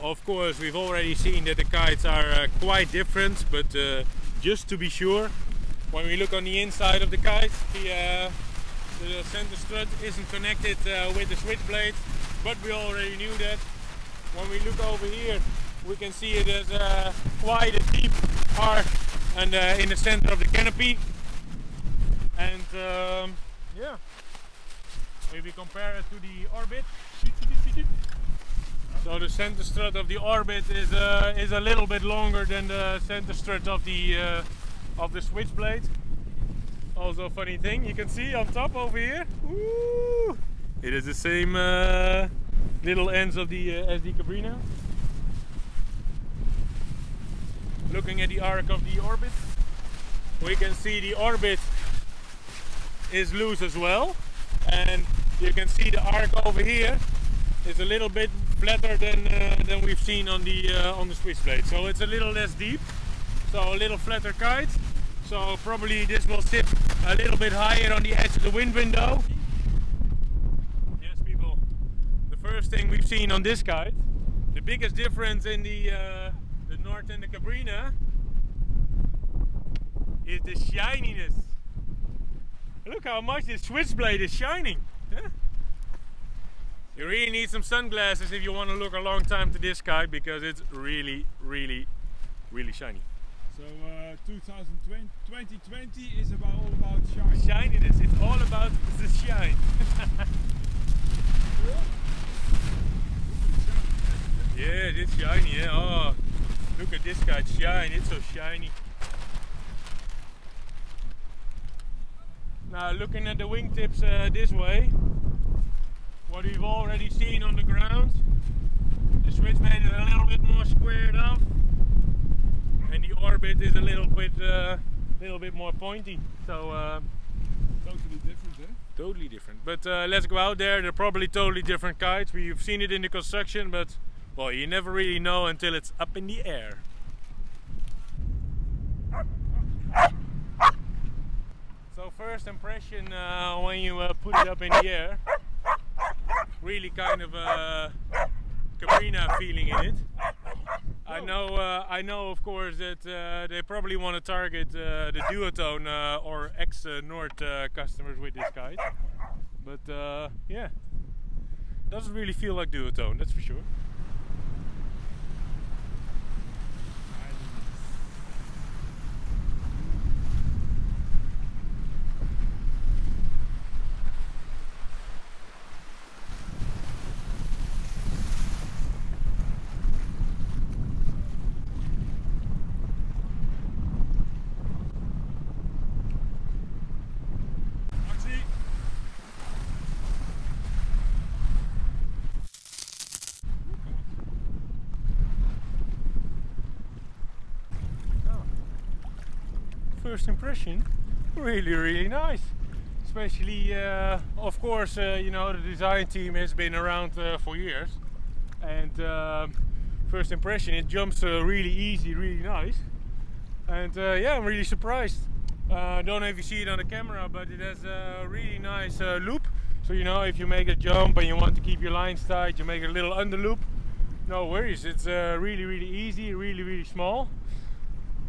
of course, we've already seen that the kites are quite different, but just to be sure, when we look on the inside of the kite, the center strut isn't connected with the switch blade, but we already knew that. When we look over here, we can see it as quite a deep arc and in the center of the canopy. And yeah, if we compare it to the Orbit, so the center strut of the Orbit is a little bit longer than the center strut of the Switchblade. Also a funny thing, you can see on top over here, woo, it is the same little ends of the SD Cabrina. Looking at the arc of the Orbit, we can see the Orbit is loose as well, and you can see the arc over here is a little bit flatter than we've seen on the Switchblade. So it's a little less deep, so a little flatter kite. So probably this will sit a little bit higher on the edge of the wind window. Yes, people. The first thing we've seen on this kite, the biggest difference in the North and the Cabrina is the shininess. Look how much this Switchblade is shining. Huh? You really need some sunglasses if you want to look a long time to this kite, because it's really, really, really shiny. So 2020 is all about shine. Shininess, it's all about the shine. Yeah, it's shiny, yeah. Oh, look at this kite shine, it's so shiny. Now looking at the wingtips this way, what we've already seen on the ground, the Switchblade is a little bit more squared off, and the Orbit is a little bit more pointy. So totally different, eh? Totally different. But let's go out there. They're probably totally different kites. We've seen it in the construction, but well, you never really know until it's up in the air. So first impression when you put it up in the air, really kind of a Cabrina feeling in it. I know of course that they probably want to target the duotone or ex-Nord customers with this kite, but yeah, doesn't really feel like duotone, that's for sure. First impression, really nice. Especially, of course, you know, the design team has been around for years, and first impression, it jumps really easy, really nice, and yeah, I'm really surprised. Don't know if you see it on the camera, but it has a really nice loop. So you know, if you make a jump and you want to keep your lines tight, you make a little under loop. No worries, it's really easy, really small.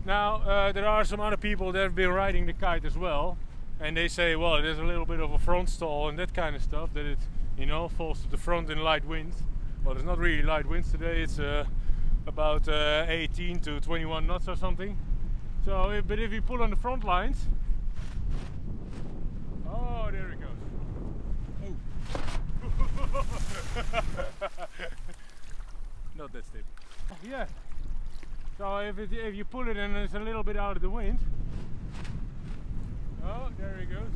Now, there are some other people that have been riding the kite as well, and they say, well, there's a little bit of a front stall and that kind of stuff, that it, you know, falls to the front in light winds. Well, there's not really light winds today, it's about 18 to 21 knots or something. So, but if you pull on the front lines, oh, there it goes. Oh. Not that stable. Yeah. So if you pull it and it's a little bit out of the wind, oh, there he goes.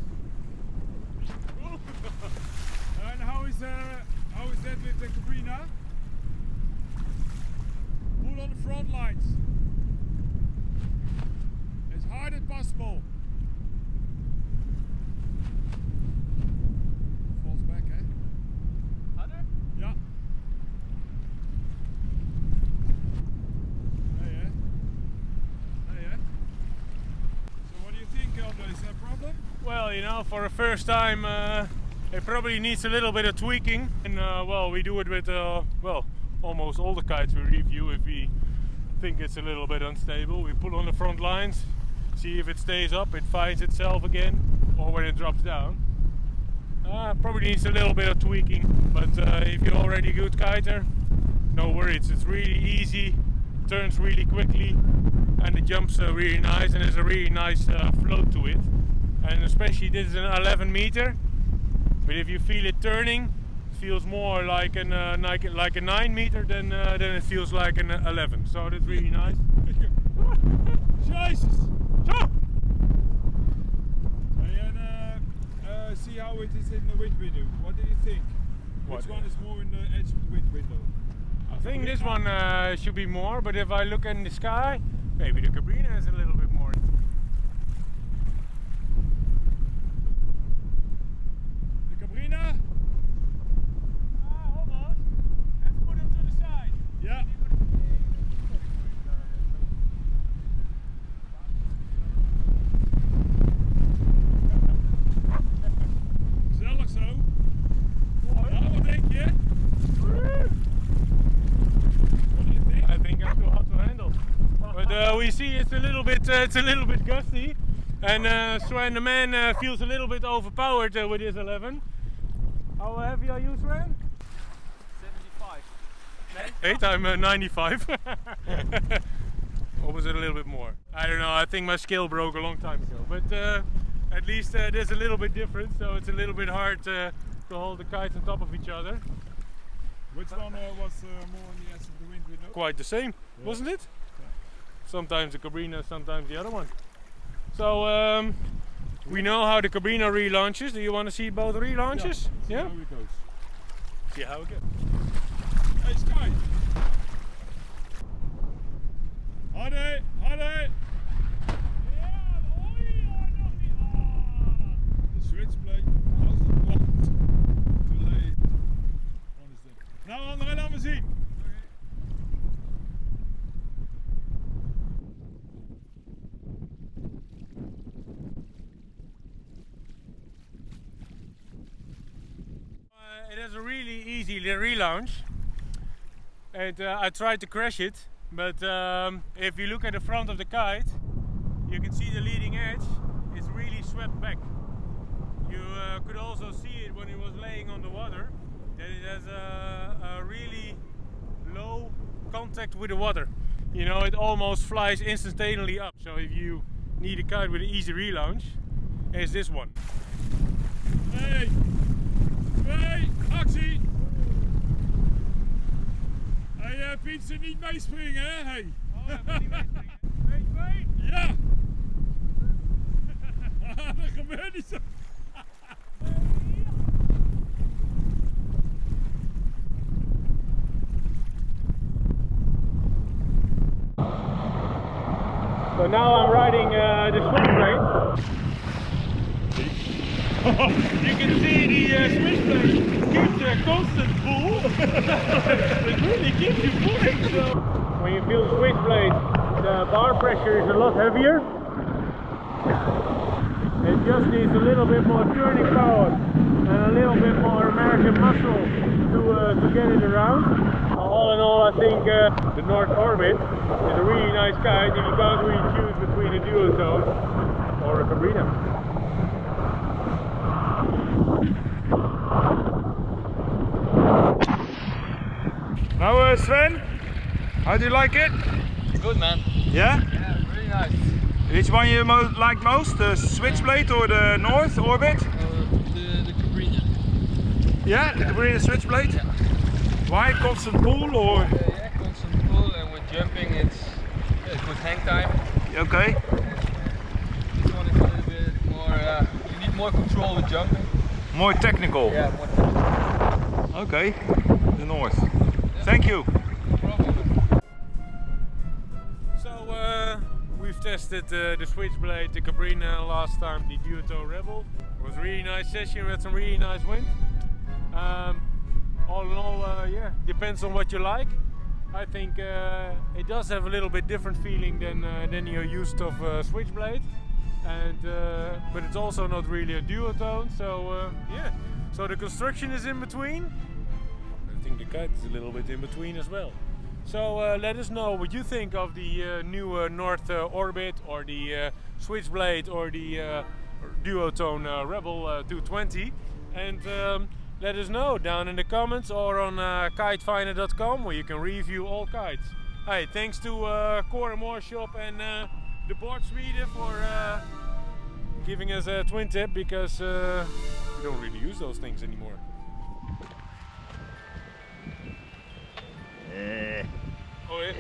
And how is that with the Cabrina? Pull on the front lines as hard as possible. Falls back, eh? Harder? Yeah. Is that a problem? Well, you know, for the first time it probably needs a little bit of tweaking, and well, we do it with well, almost all the kites we review. If we think it's a little bit unstable, we pull on the front lines, see if it stays up, it finds itself again, or when it drops down. Probably needs a little bit of tweaking, but if you're already a good kiter, no worries. It's really easy, turns really quickly, and the jumps are really nice, and there's a really nice float to it. And especially this is an 11 meter, but if you feel it turning, it feels more like a 9 meter than it feels like an 11. So that's really nice. Jesus! Zo! And see how it is in the wind window. What do you think? What? Which one is more in the edge of the wind window? I think this one should be more, but if I look in the sky, maybe the Cabrinha is a little bit more. The Cabrinha? Almost. Let's put him to the side. Yeah. Gezellig zo. Ja, wat denk je? I think I'm too hot to handle. But we see it's a little bit gusty, and Sven the man feels a little bit overpowered with his 11. How heavy are you, Sven? 75. I'm 95. Or was it a little bit more? I don't know. I think my scale broke a long time ago. But at least there's a little bit different, so it's a little bit hard to hold the kites on top of each other. Which one was more on the edge of the wind window? Quite the same, wasn't it? Yeah. Sometimes the Cabrinha, sometimes the other one. So we know how the Cabrinha relaunches. Do you want to see both relaunches? Yeah. See how it goes. See how it goes. Hey Sky! Harde! Harde! The switchblade. How's the blond? Too late. Nou André, laat me zien. It has a really easy relaunch, and I tried to crash it, but if you look at the front of the kite, you can see the leading edge is really swept back. You could also see it when it was laying on the water, that it has a really low contact with the water. You know, it almost flies instantaneously up. So if you need a kite with an easy relaunch, it's this one. Hey! Hey! Actie! Hey Piet, ze niet meespringen hè? Hey! Oh, ja, niet meespringen. Ja! Dat gebeurt niet zo! So now I'm riding the switchblade. You can see the switchblade gives a constant pull. It really keeps you pulling. So when you feel the switchblade, the bar pressure is a lot heavier. It just needs a little bit more turning power and a little bit more American muscle to get it around. All in all, I think the North Orbit is a really nice kite if you can't really choose between a duotone or a Cabrinha. Nou Sven, how do you like it? Good man. Yeah? Yeah, really nice. Which one you like most? The Switchblade or the North Orbit? The Cabrinha. Yeah, the Cabrinha Switchblade? Yeah. Why? Constant pull or? Yeah, constant pull, and with jumping it's good hang time. Okay. This one is a little bit more, you need more control with jumping. More technical? Yeah, more technical. Okay, the North. Yeah. Thank you. No problem. So we've tested the Switchblade, the Cabrinha last time, the Duotone Rebel. It was a really nice session with some really nice wind. All in all, yeah, depends on what you like. I think it does have a little bit different feeling than you're used to Switchblade, and but it's also not really a duotone. So yeah, so the construction is in between. think the kite is a little bit in between as well. So let us know what you think of the new North Orbit, or the Switchblade, or the Duotone Rebel 220, and let us know down in the comments or on kitefinder.com, where you can review all kites. Hey, thanks to Core & More Shop and the Board Sweden for giving us a twin tip, because we don't really use those things anymore. Oh, yeah,